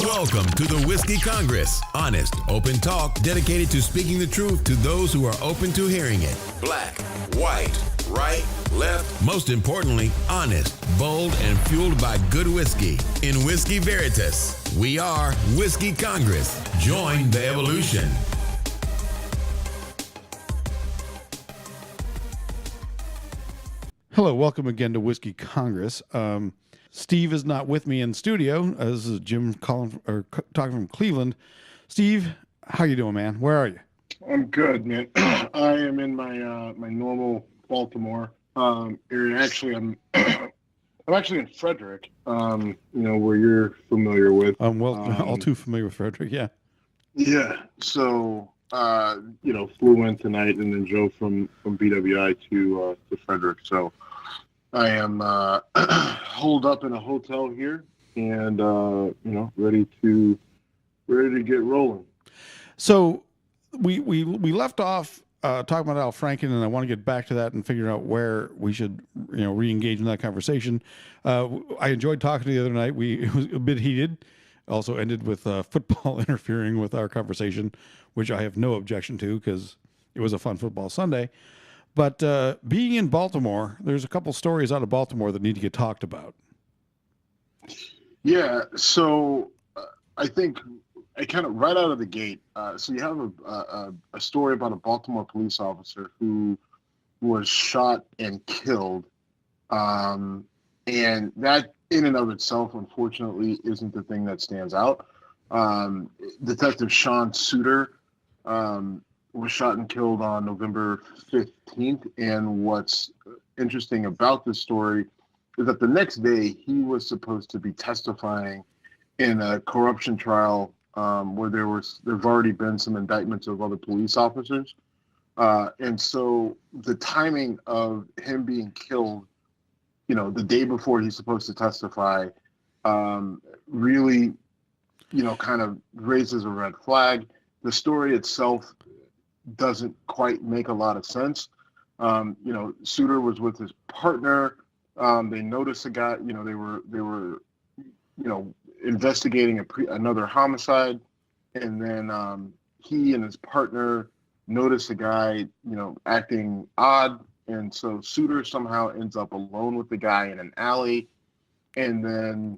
Welcome to the Whiskey Congress. Honest, open talk dedicated to speaking the truth to those who are open to hearing it. Black, white, right, left. Most importantly, honest, bold, and fueled by good whiskey. In Whiskey Veritas, we are Whiskey Congress. Join the evolution. Hello, welcome again to Whiskey Congress. Steve is not with me in studio. This is Jim talking from Cleveland. Steve, how you doing, man? Where are you? I'm good, man. I am in my my normal Baltimore area. Actually, I'm actually in Frederick. Where you're familiar with. I'm all too familiar with Frederick. Yeah. Yeah. So flew in tonight and then drove from BWI to Frederick. So I am holed up in a hotel here and ready to get rolling. So we left off talking about Al Franken, and I want to get back to that and figure out where we should re-engage in that conversation. I enjoyed talking to you the other night. It was a bit heated. Also ended with football interfering with our conversation, which I have no objection to because it was a fun football Sunday. But being in Baltimore, there's a couple stories out of Baltimore that need to get talked about. Yeah, so I think I kind of right out of the gate. So you have a story about a Baltimore police officer who was shot and killed, and that in and of itself, unfortunately, isn't the thing that stands out. Detective Sean Suter was shot and killed on November 15th. And what's interesting about this story is that the next day he was supposed to be testifying in a corruption trial where there've already been some indictments of other police officers. And so the timing of him being killed, the day before he's supposed to testify, really, kind of raises a red flag. The story itself doesn't quite make a lot of sense. Suter was with his partner. They noticed a guy. They were investigating another homicide, and then he and his partner noticed a guy, acting odd, and so Suter somehow ends up alone with the guy in an alley, and then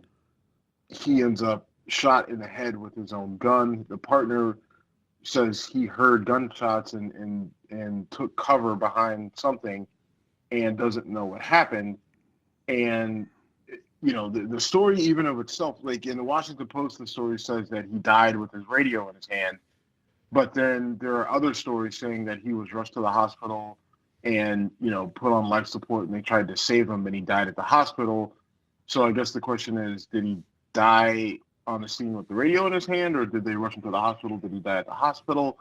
he ends up shot in the head with his own gun. The partner says he heard gunshots and took cover behind something and doesn't know what happened. And, the story even of itself, like in the Washington Post, the story says that he died with his radio in his hand. But then there are other stories saying that he was rushed to the hospital and, put on life support and they tried to save him and he died at the hospital. So I guess the question is, did he die on the scene with the radio in his hand, or did they rush him to the hospital? Did he die at the hospital?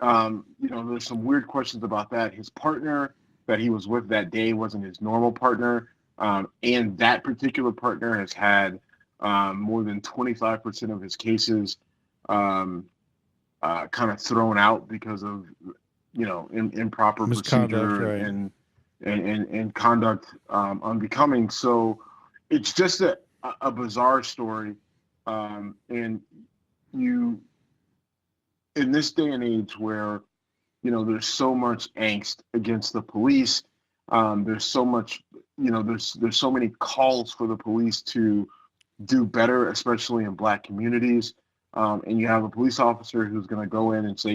There's some weird questions about that. His partner that he was with that day wasn't his normal partner. And that particular partner has had more than 25% of his cases kind of thrown out because of, improper procedure, right, and conduct unbecoming. So it's just a bizarre story. And you, in this day and age where, there's so much angst against the police, there's so much, there's so many calls for the police to do better, especially in Black communities. And you have a police officer who's going to go in and say,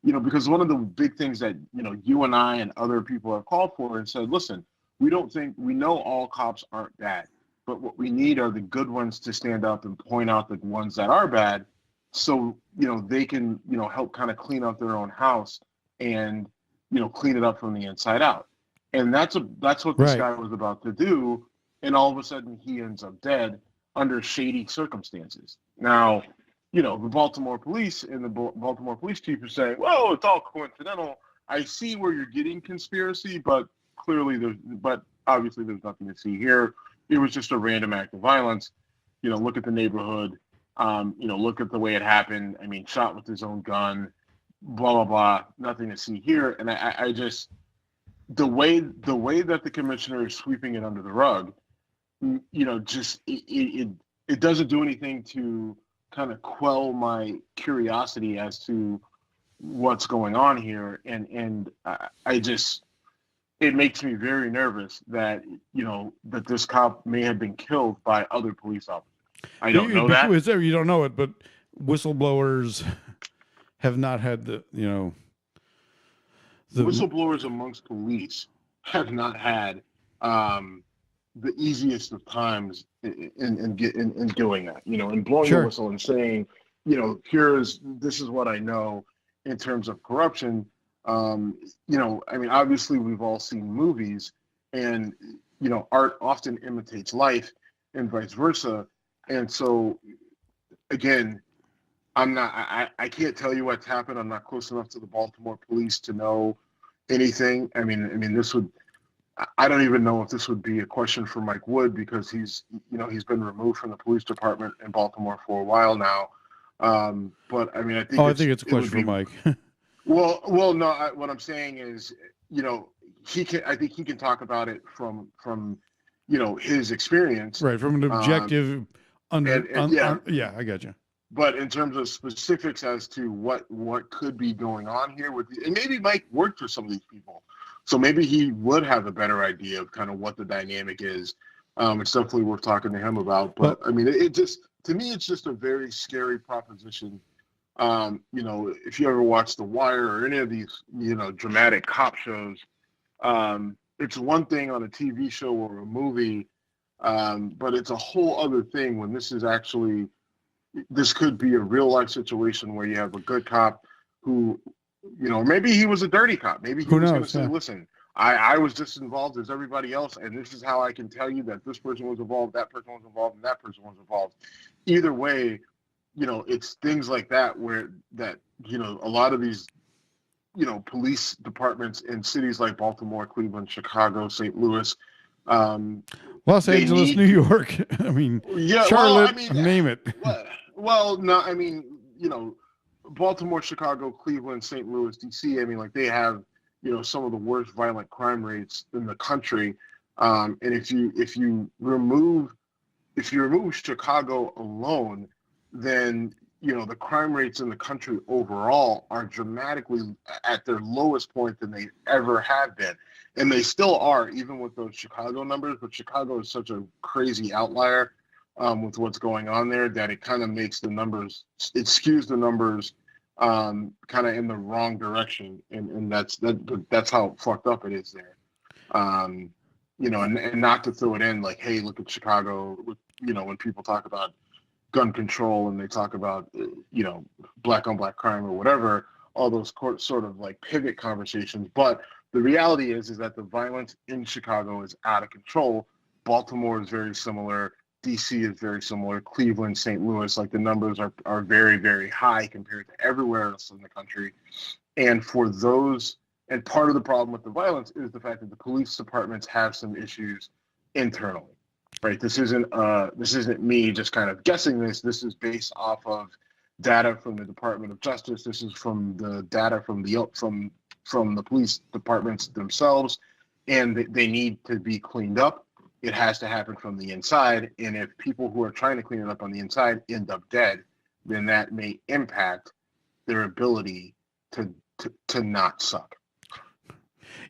because one of the big things that, you and I and other people have called for and said, listen, we know all cops aren't bad. But what we need are the good ones to stand up and point out the ones that are bad so, they can, help kind of clean up their own house and, clean it up from the inside out. And that's what this guy was about to do. And all of a sudden he ends up dead under shady circumstances. Now, the Baltimore police and the Baltimore police chief are saying, well, it's all coincidental. I see where you're getting conspiracy, but obviously there's nothing to see here. It was just a random act of violence. Look at the neighborhood. Look at the way it happened. I mean, shot with his own gun, blah, blah, blah. Nothing to see here. And I just, the way that the commissioner is sweeping it under the rug, it doesn't do anything to kind of quell my curiosity as to what's going on here, and I just, it makes me very nervous that that this cop may have been killed by other police officers. I don't know that. It's there, you don't know it, but whistleblowers have not had the whistleblowers amongst police have not had the easiest of times in doing that, and blowing the whistle and saying, this is what I know in terms of corruption. I mean, obviously we've all seen movies, and art often imitates life and vice versa. And so again, I can't tell you what's happened. I'm not close enough to the Baltimore police to know anything. I mean, I don't even know if this would be a question for Mike Wood, because he's been removed from the police department in Baltimore for a while now. But I mean, I think it's a question for Mike. well, no. What I'm saying is, he can. I think he can talk about it from his experience, right? From an objective, I got you. But in terms of specifics as to what could be going on here and maybe Mike worked for some of these people, so maybe he would have a better idea of kind of what the dynamic is. It's definitely worth talking to him about. But I mean, to me, it's just a very scary proposition. If you ever watch The Wire or any of these, dramatic cop shows, it's one thing on a TV show or a movie, but it's a whole other thing when this could be a real life situation where you have a good cop who, maybe he was a dirty cop. Maybe he was going to say, listen, I was just involved as everybody else, and this is how I can tell you that this person was involved, that person was involved, and that person was involved. Either way, it's things like that a lot of these, police departments in cities like Baltimore, Cleveland, Chicago, St. Louis, Los Angeles, New York. I mean, Charlotte, name it. Well, no, I mean, Baltimore, Chicago, Cleveland, St. Louis, DC. I mean, like, they have, some of the worst violent crime rates in the country. And if you remove Chicago alone, then the crime rates in the country overall are dramatically at their lowest point than they ever have been. And they still are, even with those Chicago numbers. But Chicago is such a crazy outlier with what's going on there that it kind of makes the numbers, it skews the numbers kind of in the wrong direction. And that's how fucked up it is there. And not to throw it in like, hey, look at Chicago, when people talk about gun control and they talk about, black on black crime or whatever, all those sort of like pivot conversations. But the reality is that the violence in Chicago is out of control. Baltimore is very similar. DC is very similar. Cleveland, St. Louis, like, the numbers are very, very high compared to everywhere else in the country. And for those, and part of the problem with the violence is the fact that the police departments have some issues internally, right? This isn't me just kind of guessing this. This is based off of data from the Department of Justice. This is from the data from the police departments themselves, and they need to be cleaned up. It has to happen from the inside, and if people who are trying to clean it up on the inside end up dead, then that may impact their ability to not suck.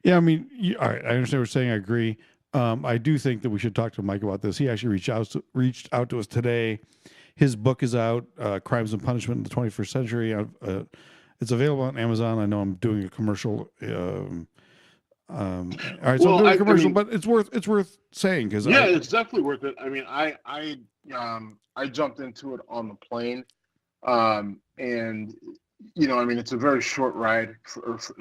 Yeah, I mean, all right, I understand what you're saying. I agree. I do think that we should talk to Mike about this. He actually reached out to us today. His book is out, Crimes and Punishment in the 21st Century. It's available on Amazon. I know I'm doing a commercial. All right, so I'm doing a commercial, but it's worth saying because it's definitely worth it. I mean, I jumped into it on the plane, and I mean, it's a very short ride,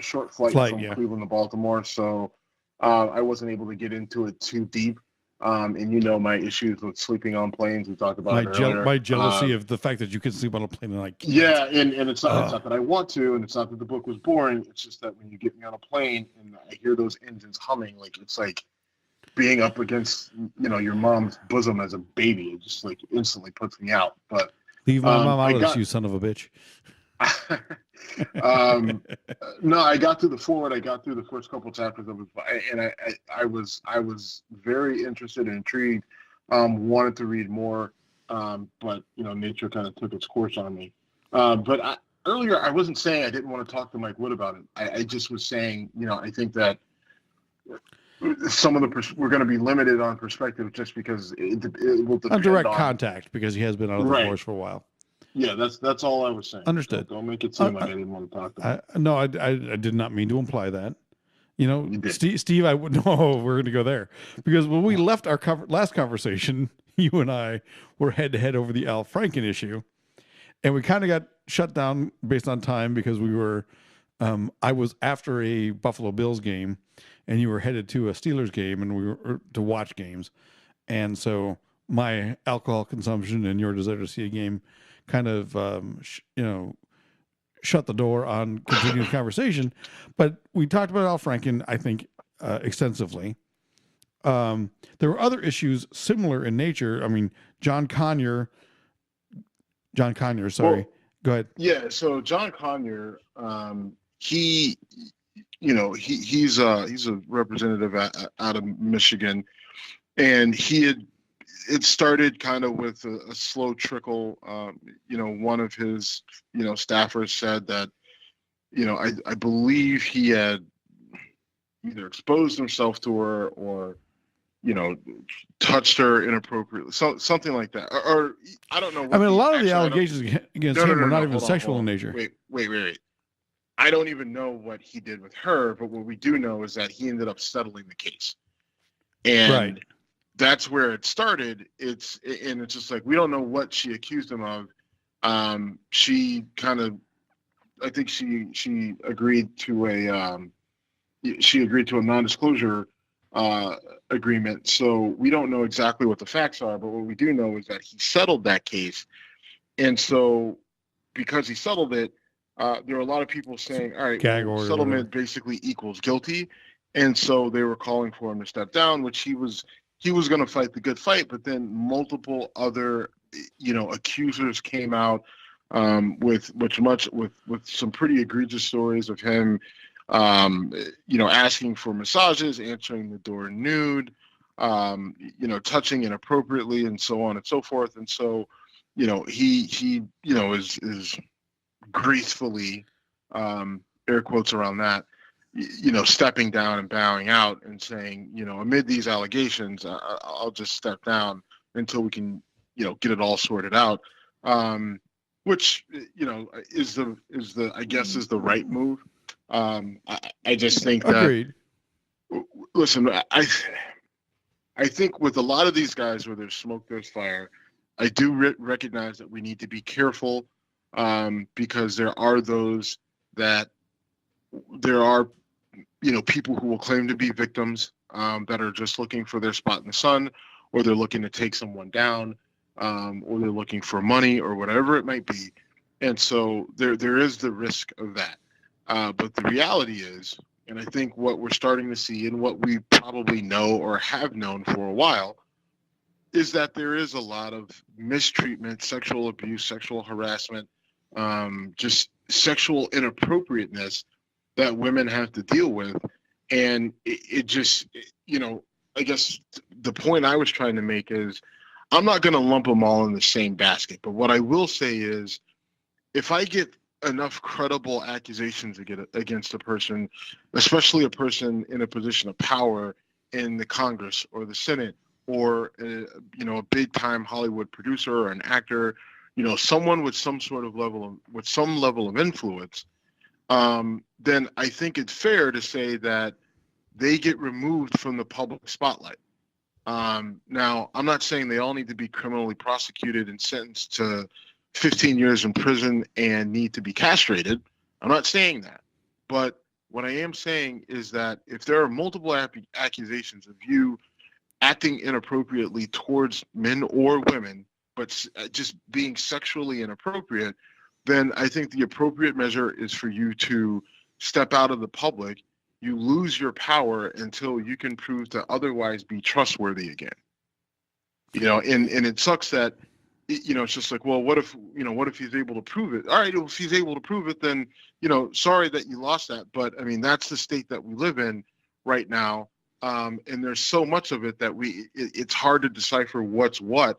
short flight from Cleveland to Baltimore, so I wasn't able to get into it too deep. And my issues with sleeping on planes, we talked about it earlier. My jealousy of the fact that you can sleep on a plane and I can't. Yeah, and it's not that I want to, and it's not that the book was boring. It's just that when you get me on a plane and I hear those engines humming, like, it's like being up against your mom's bosom as a baby. It just like instantly puts me out. But leave my mom out of this, you son of a bitch. No, I got through the forward. I got through the first couple chapters of it, and I was very interested and intrigued. Wanted to read more. but nature kind of took its course on me. Earlier, I wasn't saying I didn't want to talk to Mike Wood about it. I just was saying, I think that some of we're going to be limited on perspective just because it will depend on direct contact because he has been out of the force for a while. Yeah, that's all I was saying. Understood. Don't make it seem like I didn't want to talk to him. No, I did not mean to imply that. Steve, I would know we're going to go there because when we left our last conversation, you and I were head to head over the Al Franken issue, and we kind of got shut down based on time because we were. I was after a Buffalo Bills game, and you were headed to a Steelers game, and we were to watch games, and so my alcohol consumption and your desire to see a game kind of shut the door on continuing conversation. But we talked about Al Franken, I think, extensively. There were other issues similar in nature. I mean, John Conyers, sorry. Well, go ahead. Yeah, so John Conyers, he's a representative out of Michigan, and it started kind of with a slow trickle. One of his, staffers said that, I believe he had either exposed himself to her or, touched her inappropriately, something like that. Or I don't know. I mean, a lot of the allegations against him were not even sexual in nature. Wait. I don't even know what he did with her, but what we do know is that he ended up settling the case. And right. That's where it started. It's just like we don't know what she accused him of. She kind of, I think she agreed to a non-disclosure agreement. So we don't know exactly what the facts are, but what we do know is that he settled that case. And so because he settled it, there are a lot of people saying, all right, settlement basically equals guilty. And so they were calling for him to step down, which he was going to fight the good fight, but then multiple other, accusers came out with some pretty egregious stories of him, asking for massages, answering the door nude, touching inappropriately, and so on and so forth. And so, he is gracefully, air quotes around that, stepping down and bowing out and saying, amid these allegations, I'll just step down until we can, get it all sorted out. Which, is the right move. I just think that, agreed. Listen, I think with a lot of these guys where there's smoke, there's fire. I do recognize that we need to be careful, because there are people who will claim to be victims, that are just looking for their spot in the sun, or they're looking to take someone down, or they're looking for money or whatever it might be. And so there is the risk of that. But the reality is, and I think what we're starting to see and what we probably know or have known for a while, is that there is a lot of mistreatment, sexual abuse, sexual harassment, just sexual inappropriateness that women have to deal with. And it just, I guess the point I was trying to make is I'm not going to lump them all in the same basket. But what I will say is if I get enough credible accusations against a person, especially a person in a position of power in the Congress or the Senate, or a big time Hollywood producer or an actor, someone with some level of influence, then I think it's fair to say that they get removed from the public spotlight. Now, I'm not saying they all need to be criminally prosecuted and sentenced to 15 years in prison and need to be castrated. I'm not saying that. But what I am saying is that if there are multiple accusations of you acting inappropriately towards men or women, but just being sexually inappropriate, then I think the appropriate measure is for you to step out of the public. You lose your power until you can prove to otherwise be trustworthy again. And it sucks that, it's just like, well, what if he's able to prove it? All right, if he's able to prove it, then, sorry that you lost that. But I mean, that's the state that we live in right now. And there's so much of it that it's hard to decipher what's what.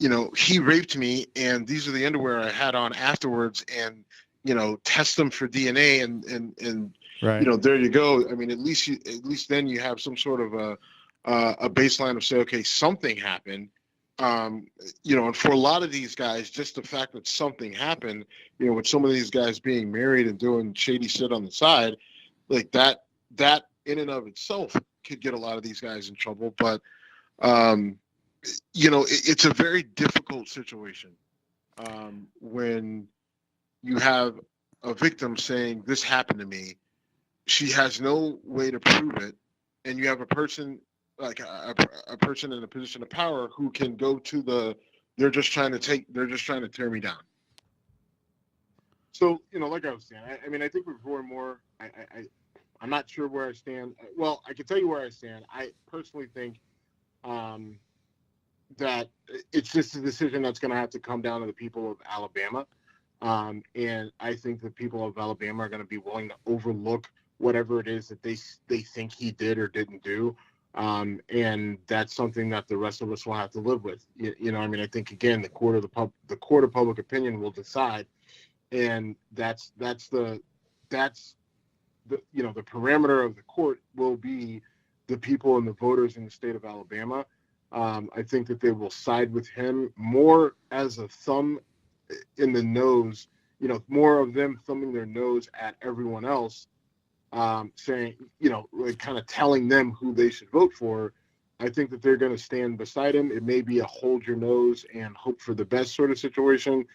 he raped me, and these are the underwear I had on afterwards, and test them for DNA, and right. there you go. I mean, at least then you have some sort of a baseline of say, okay, something happened. And for a lot of these guys, just the fact that something happened, with some of these guys being married and doing shady shit on the side, like that in and of itself could get a lot of these guys in trouble. But it's a very difficult situation when you have a victim saying this happened to me. She has no way to prove it, and you have a person like a person in a position of power who can go to they're just trying to tear me down. So like I was saying, I mean, I think we're more and more. I'm not sure where I stand. Well, I can tell you where I stand. I personally think that it's just a decision that's going to have to come down to the people of Alabama. And I think the people of Alabama are going to be willing to overlook whatever it is that they think he did or didn't do. And that's something that the rest of us will have to live with. I mean, I think, again, the court of public opinion will decide. And that's the parameter of the court will be the people and the voters in the state of Alabama. I think that they will side with him more as a thumb in the nose, more of them thumbing their nose at everyone else, saying, like kind of telling them who they should vote for. I think that they're going to stand beside him. It may be a hold your nose and hope for the best sort of situation.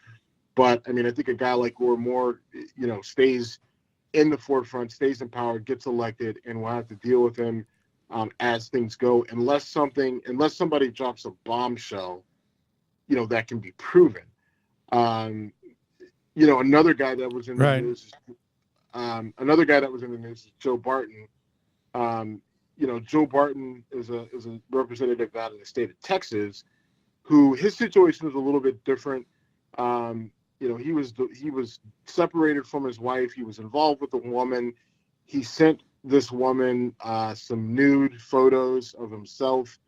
But I mean, I think a guy like Gore Moore, stays in the forefront, stays in power, gets elected, and we'll have to deal with him as things go, unless somebody drops a bombshell, that can be proven. Another guy that was in the news. Another guy that was in the news is Joe Barton. Joe Barton is a representative out of the state of Texas, who his situation is a little bit different. He was separated from his wife. He was involved with a woman. He sent this woman some nude photos of himself.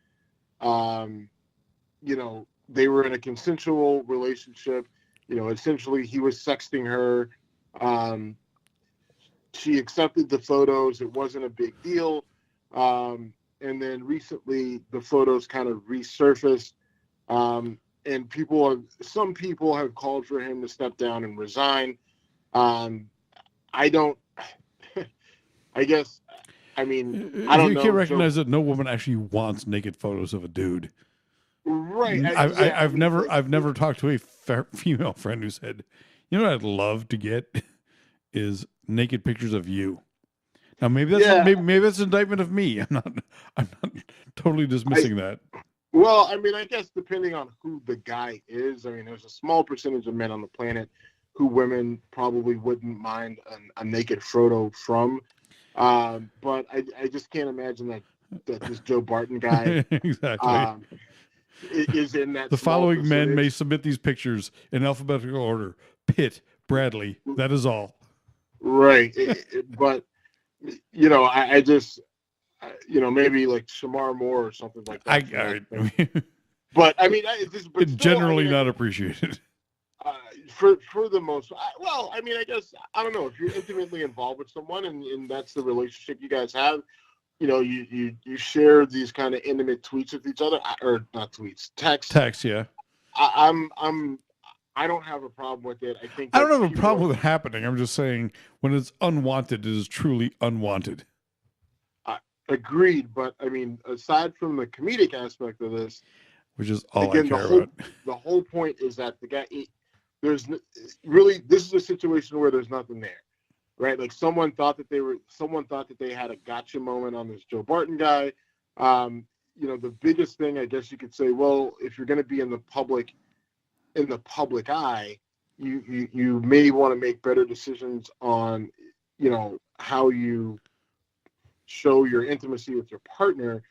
They were in a consensual relationship. Essentially he was sexting her. She accepted the photos. It wasn't a big deal. And then recently the photos kind of resurfaced. And some people have called for him to step down and resign. I guess, I mean, I don't know. You can't recognize that no woman actually wants naked photos of a dude. Right. I've never talked to a female friend who said, what I'd love to get is naked pictures of you. Now maybe that's an indictment of me. I'm not totally dismissing that. Well, I mean, I guess depending on who the guy is, I mean, there's a small percentage of men on the planet who women probably wouldn't mind a naked photo from. But I just can't imagine that this Joe Barton guy exactly is in that. The following men may submit these pictures in alphabetical order: Pitt, Bradley. That is all. Right, but I just. Maybe like Shamar Moore or something like that. But I mean, it's generally not appreciated. For the most, I mean, I guess I don't know if you're intimately involved with someone and that's the relationship you guys have. You share these kind of intimate tweets with each other, or not tweets, text. Yeah. I don't have a problem with it. I don't have a problem with it happening. I'm just saying when it's unwanted, it is truly unwanted. Agreed, but I mean, aside from the comedic aspect of this, which is all I care about, the whole point is that the guy, this is a situation where there's nothing there, right? Like someone thought that they had a gotcha moment on this Joe Barton guy. The biggest thing, I guess you could say, well, if you're going to be in the public eye, you may want to make better decisions on, how you show your intimacy with your partner.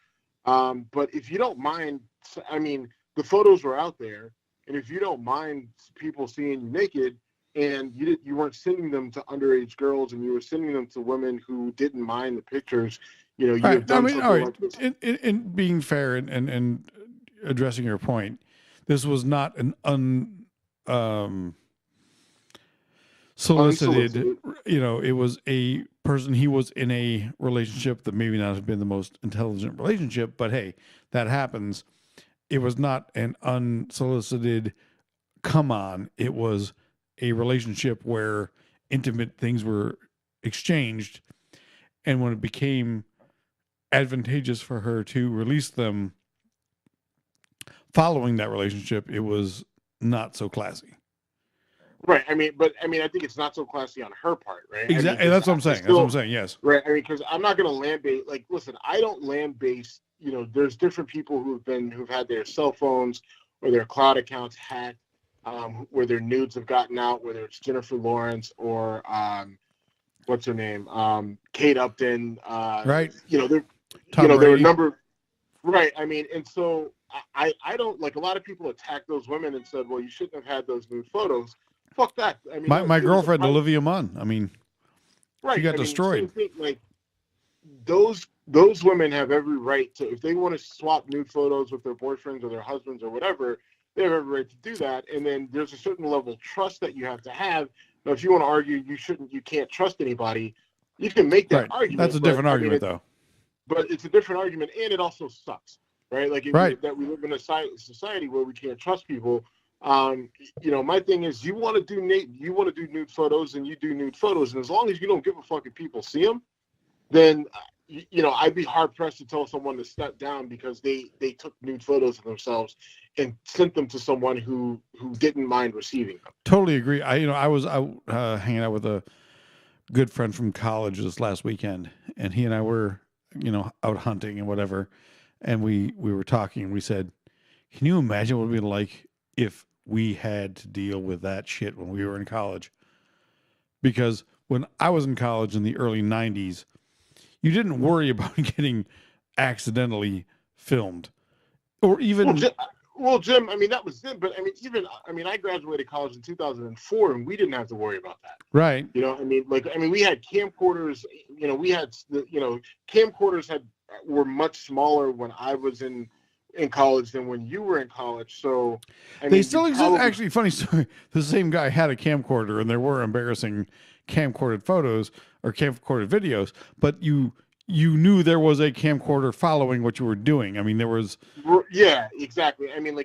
But if you don't mind, I mean, the photos were out there, and if you don't mind people seeing you naked, and you weren't sending them to underage girls, and you were sending them to women who didn't mind the pictures, you have done something like this. In being fair and addressing your point, This was not an unsolicited, it was a person, he was in a relationship that maybe not have been the most intelligent relationship, but hey, that happens. It was not an unsolicited come on. It was a relationship where intimate things were exchanged. And when it became advantageous for her to release them following that relationship, it was not so classy. Right. I mean, I think it's not so classy on her part, right? Exactly. I mean, that's what I'm saying. That's what I'm saying. Yes. Right. I mean, because I'm not going to land base. Like, listen, I don't land base. There's different people who've had their cell phones or their cloud accounts hacked, where their nudes have gotten out, whether it's Jennifer Lawrence or what's her name, Kate Upton. Right. There were a number. Right. I mean, and so I don't, like, a lot of people attack those women and said, well, you shouldn't have had those nude photos. Fuck that. I mean, my girlfriend, Olivia Munn, I mean, she got destroyed. Same thing, like, those women have every right to, if they want to swap nude photos with their boyfriends or their husbands or whatever, they have every right to do that. And then there's a certain level of trust that you have to have. Now, if you want to argue you can't trust anybody, you can make that argument. That's a different argument, though. But it's a different argument, and it also sucks, right? Like, that we live in a society where we can't trust people. My thing is, you want to do nude photos, and you do nude photos, and as long as you don't give a fuck if people see them, then I'd be hard pressed to tell someone to step down because they took nude photos of themselves and sent them to someone who didn't mind receiving them. Totally agree. I was out hanging out with a good friend from college this last weekend, and he and I were out hunting and whatever, and we were talking, and we said, can you imagine what it would be like if we had to deal with that shit when we were in college? Because when I was in college in the early 90s, you didn't worry about getting accidentally filmed, or even. Well, Jim, I mean, that was then, but I graduated college in 2004, and we didn't have to worry about that. Right. We had camcorders. Camcorders were much smaller when I was in college than when you were in college. So they still exist. Actually, funny story. The same guy had a camcorder, and there were embarrassing camcorded photos or camcorded videos, but you knew there was a camcorder following what you were doing. I mean, there was. Yeah, exactly. I mean, I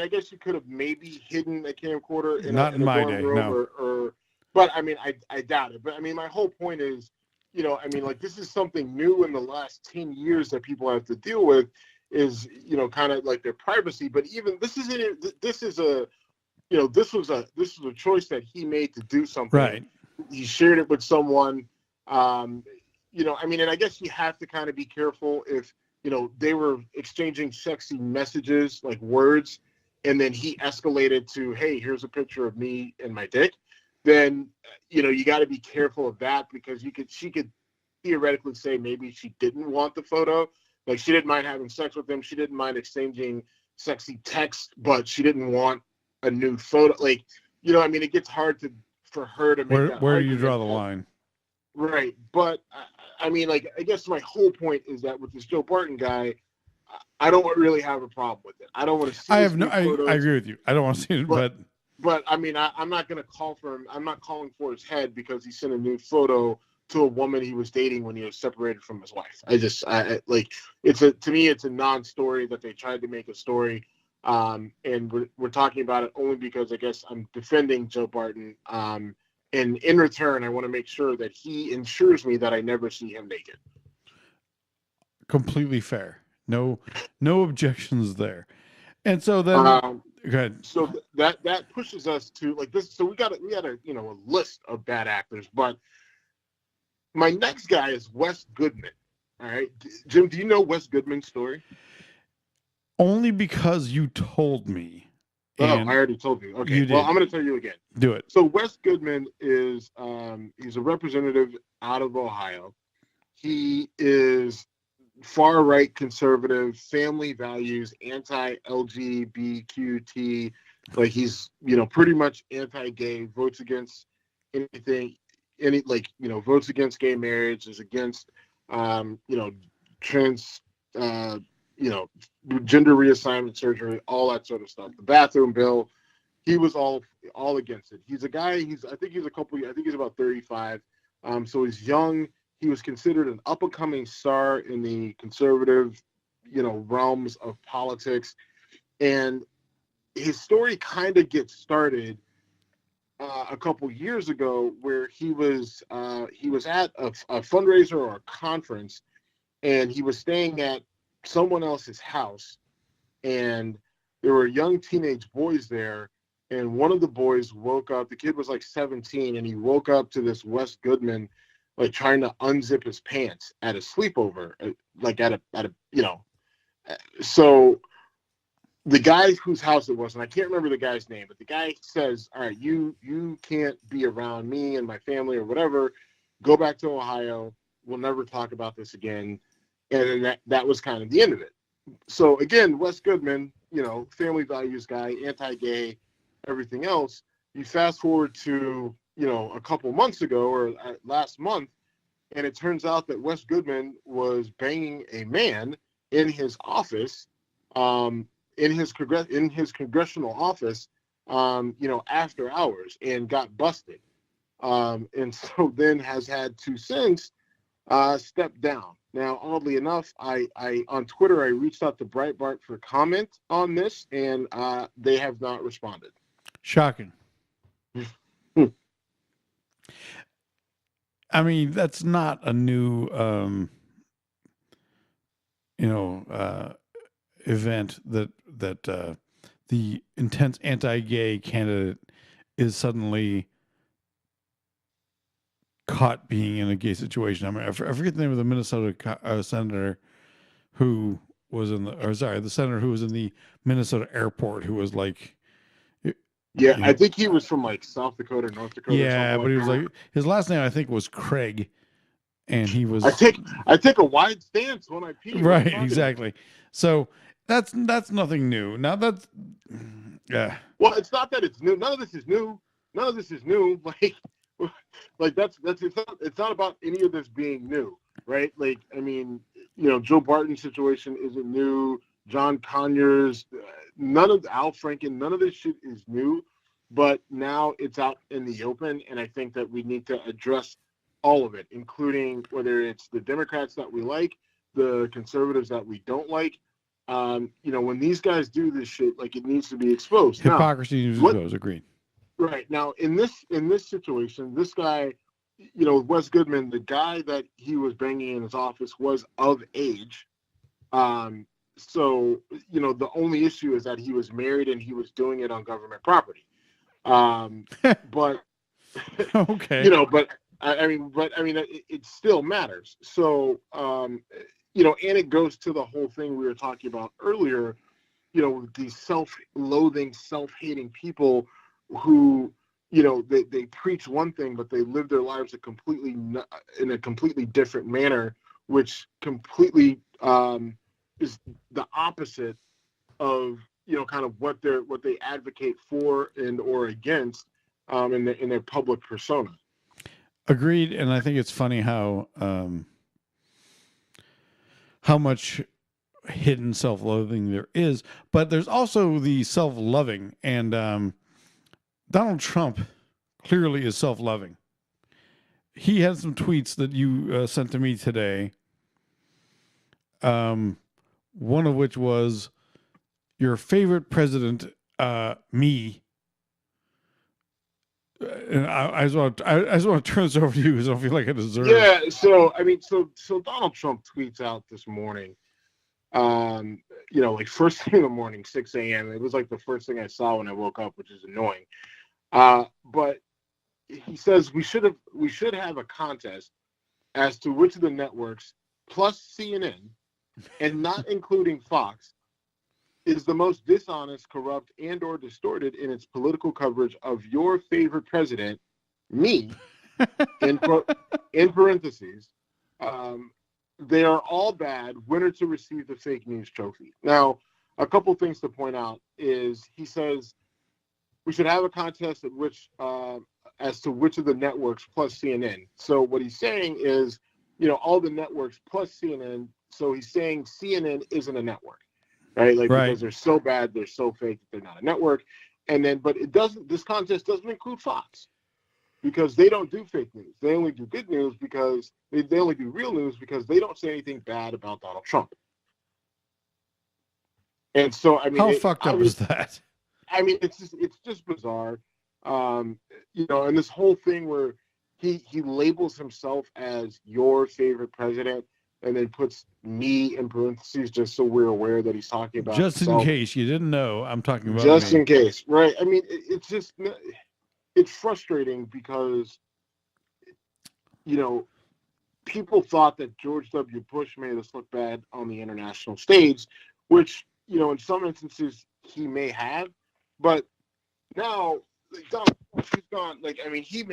guess you could have maybe hidden a camcorder in my day, no. But I mean, I doubt it. But I mean, my whole point is, this is something new in the last 10 years that people have to deal with, is, kind of like their privacy. But even this was a choice that he made to do something. Right. He shared it with someone. And I guess you have to kind of be careful if, they were exchanging sexy messages, like words, and then he escalated to, hey, here's a picture of me and my dick. Then, you got to be careful of that, because she could theoretically say maybe she didn't want the photo. Like, she didn't mind having sex with him. She didn't mind exchanging sexy text, but she didn't want a nude photo. Like, it gets hard for her to make that where do you draw the line? Right. But I guess my whole point is that with this Joe Barton guy, I don't really have a problem with it. I don't want to see. I agree with you. I don't want to see it, but I mean, I'm not going to call for him. I'm not calling for his head because he sent a nude photo to a woman he was dating when he was separated from his wife. To me, it's a non-story that they tried to make a story. And we're talking about it only because I guess I'm defending Joe Barton. And in return, I want to make sure that he ensures me that I never see him naked. Completely fair. No objections there. And so then, go ahead. So that pushes us to like this. So we got a list of bad actors, but my next guy is Wes Goodman. All right, Jim, do you know Wes Goodman's story? Only because you told me. Oh, I already told you. Okay, well, I'm going to tell you again. Do it. So Wes Goodman is he's a representative out of Ohio. He is far-right conservative, family values, anti-LGBTQT. Like, he's, pretty much anti-gay, votes against anything, votes against gay marriage, is against, trans gender reassignment surgery, all that sort of stuff. The bathroom bill, he was all against it. He's a guy. I think he's about 35. So he's young. He was considered an up-and-coming star in the conservative, realms of politics, and his story kind of gets started a couple years ago, where he was at a fundraiser or a conference, and he was staying at someone else's house, and there were young teenage boys there, and one of the boys woke up. The kid was like 17, and he woke up to this Wes Goodman like trying to unzip his pants at a sleepover, like at a so the guy whose house it was, and I can't remember the guy's name, but the guy says, all right, you can't be around me and my family or whatever. Go back to Ohio. We'll never talk about this again. And then that was kind of the end of it. So again, Wes Goodman, family values guy, anti-gay, everything else. You fast forward to, a couple months ago or last month, and it turns out that Wes Goodman was banging a man in his office, in his congressional office, after hours, and got busted. And so then has had to since step down. Now, oddly enough, I on Twitter, I reached out to Breitbart for comment on this, and they have not responded. Shocking. I mean, that's not a new, event that the intense anti-gay candidate is suddenly caught being in a gay situation. I mean, I forget the name of the Minnesota senator who was the senator who was in the Minnesota airport, who was like, I think he was from like South Dakota, North Dakota. Yeah, but he was like, his last name I think was Craig, and he was. I take a wide stance when I pee. Right, exactly. So that's nothing new. Now that's Well, it's not that it's new. None of this is new. Like that's it's not about any of this being new, right? Like, I mean, Joe Barton's situation isn't new. John Conyers, none of Al Franken, none of this shit is new, but now it's out in the open, and I think that we need to address all of it, including whether it's the Democrats that we like, the conservatives that we don't like. When these guys do this shit, like, it needs to be exposed. Hypocrisy needs to be exposed. Agreed. Right. Now, in this situation, this guy, Wes Goodman, the guy that he was banging in his office was of age. So, the only issue is that he was married and he was doing it on government property. But, okay. But it still matters. So, and it goes to the whole thing we were talking about earlier, these self-loathing, self-hating people who, they preach one thing, but they live their lives in a completely different manner, which completely, is the opposite of kind of what they advocate for and or against in their public persona. Agreed, and I think it's funny how much hidden self-loathing there is, but there's also the self-loving, and Donald Trump clearly is self-loving. He had some tweets that you sent to me today. One of which was, your favorite president, me. And I just want to turn this over to you because I don't feel like I deserve it. Yeah, so Donald Trump tweets out this morning, like first thing in the morning, 6 a.m. It was like the first thing I saw when I woke up, which is annoying. But he says we should have a contest as to which of the networks plus CNN, and not including Fox, is the most dishonest, corrupt, and or distorted in its political coverage of your favorite president, me, in parentheses. They are all bad, winner to receive the fake news trophy. Now, a couple things to point out is he says we should have a contest as to which of the networks plus CNN. So what he's saying is, all the networks plus CNN So he's saying CNN isn't a network, right? Like, Right. because they're so bad, they're so fake that they're not a network. And then, but it doesn't, this contest doesn't include Fox because they don't do fake news. They only do good news because they only do real news because they don't say anything bad about Donald Trump. And so, I mean, how fucked up is that? I mean, it's just bizarre. You know, and this whole thing where he labels himself as your favorite president and then puts me in parentheses just so we're aware that he's talking about Just himself. in case you didn't know, I'm talking about just me. in case, right? I mean, it's just, it's frustrating because, you know, people thought that George W. Bush made us look bad on the international stage, which, you know, in some instances he may have, but now Donald Trump is gone. Like, I mean, he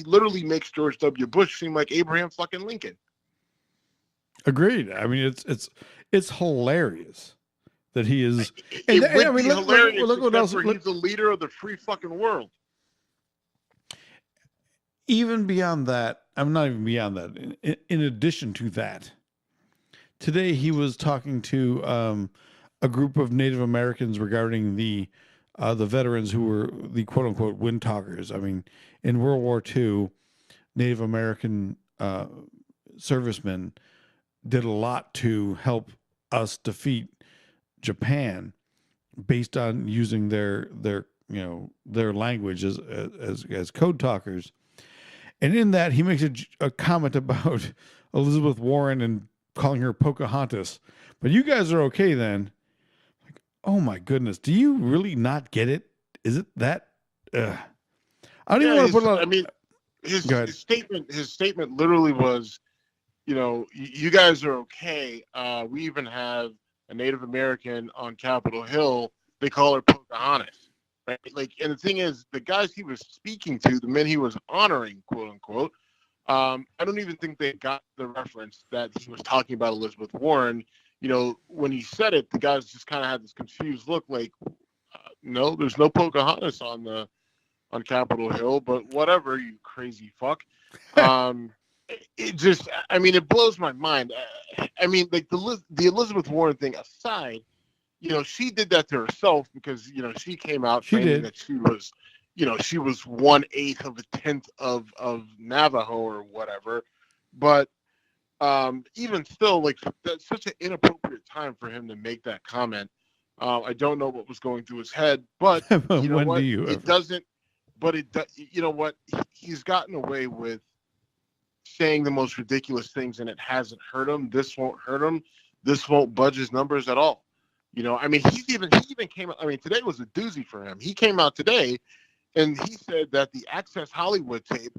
literally makes George W. Bush seem like Abraham fucking Lincoln. Agreed. I mean, it's hilarious that he is. It would I mean, be hilarious. Look what else. He's the leader of the free fucking world. Even beyond that, I'm not even beyond that. In addition to that, today he was talking to a group of Native Americans regarding the veterans who were the quote unquote wind talkers. I mean, in World War II, Native American servicemen did a lot to help us defeat Japan based on using their language as code talkers. And in that, he makes a comment about Elizabeth Warren and calling her Pocahontas. But you guys are okay then. Like, oh my goodness, do you really not get it? Is it that? I don't even want to put it on. I mean, his statement literally was, you know, you guys are okay. We even have a Native American on Capitol Hill. They call her Pocahontas. Right? Like, and the thing is, the guys he was speaking to, the men he was honoring, quote unquote, I don't even think they got the reference that he was talking about Elizabeth Warren. You know, when he said it, the guys just kind of had this confused look, like, no, there's no Pocahontas on Capitol Hill, but whatever, you crazy fuck. It just, I mean, it blows my mind. I mean, like the Elizabeth Warren thing aside, you know, she did that to herself because, you know, she came out saying that she was, you know, she was 1/8 of a tenth of Navajo or whatever. But even still, like, that's such an inappropriate time for him to make that comment. I don't know what was going through his head, but you know what? It doesn't. But you know what? He's gotten away with saying the most ridiculous things, and it hasn't hurt him. This won't hurt him. This won't budge his numbers at all. You know, I mean, he even came out. I mean, today was a doozy for him. He came out today, and he said that the Access Hollywood tape,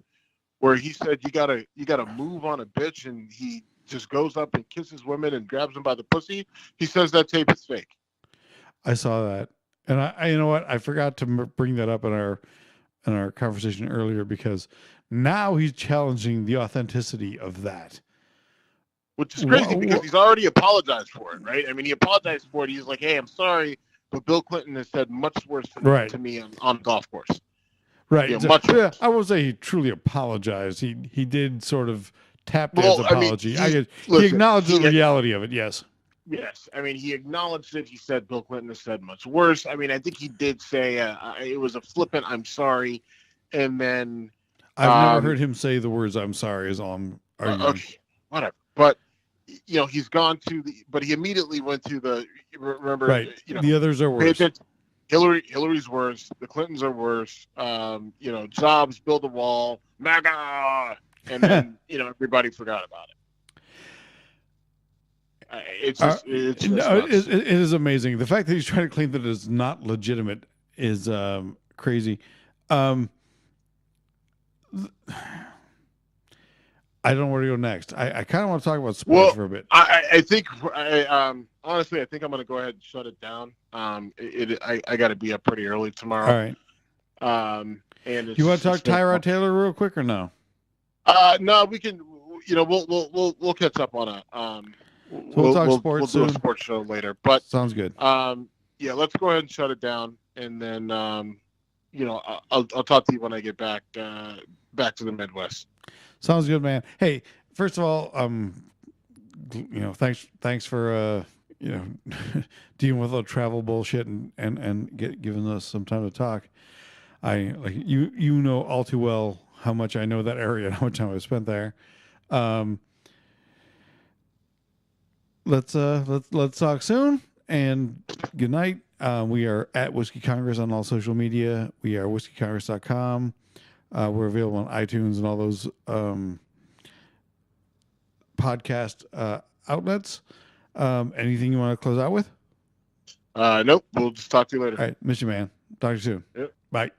where he said you gotta move on a bitch, and he just goes up and kisses women and grabs them by the pussy. He says that tape is fake. I saw that, and I you know what? I forgot to bring that up in our conversation earlier because now he's challenging the authenticity of that. Which is crazy because he's already apologized for it, right? I mean, he apologized for it. He's like, hey, I'm sorry, but Bill Clinton has said much worse to me on a golf course. Right. You know, much worse. I won't say he truly apologized. He did sort of tap his apology. I mean, he acknowledged the reality of it, yes. Yes. I mean, he acknowledged it. He said Bill Clinton has said much worse. I mean, I think he did say it was a flippant I'm sorry. And then... I've never heard him say the words I'm sorry is all I'm arguing. Okay, whatever. But... you know, he's gone to but he immediately went to remember, right. You know, the others are worse. Hillary's worse. The Clintons are worse. You know, Jobs build a wall, MAGA, and then, you know, everybody forgot about it. It is amazing. The fact that he's trying to claim that it's not legitimate is crazy. I don't know where to go next. I kind of want to talk about sports for a bit. I think, honestly, I think I'm going to go ahead and shut it down. I got to be up pretty early tomorrow. All right. And you want to talk Tyrod Taylor real quick or no? No, we can. You know, we'll catch up on it. We'll talk sports. We'll do a sports show later. But sounds good. Yeah, let's go ahead and shut it down, and then you know, I'll talk to you when I get back to the Midwest. Sounds good, man. Hey, first of all, thanks for dealing with the travel bullshit and giving us some time to talk. I like you know all too well how much I know that area and how much time I spent there. Let's talk soon, and good night. We are at Whiskey Congress on all social media. We are whiskeycongress.com. We're available on iTunes and all those podcast outlets. Anything you want to close out with? Nope. We'll just talk to you later. All right, Mr. Man. Talk to you soon. Yep. Bye.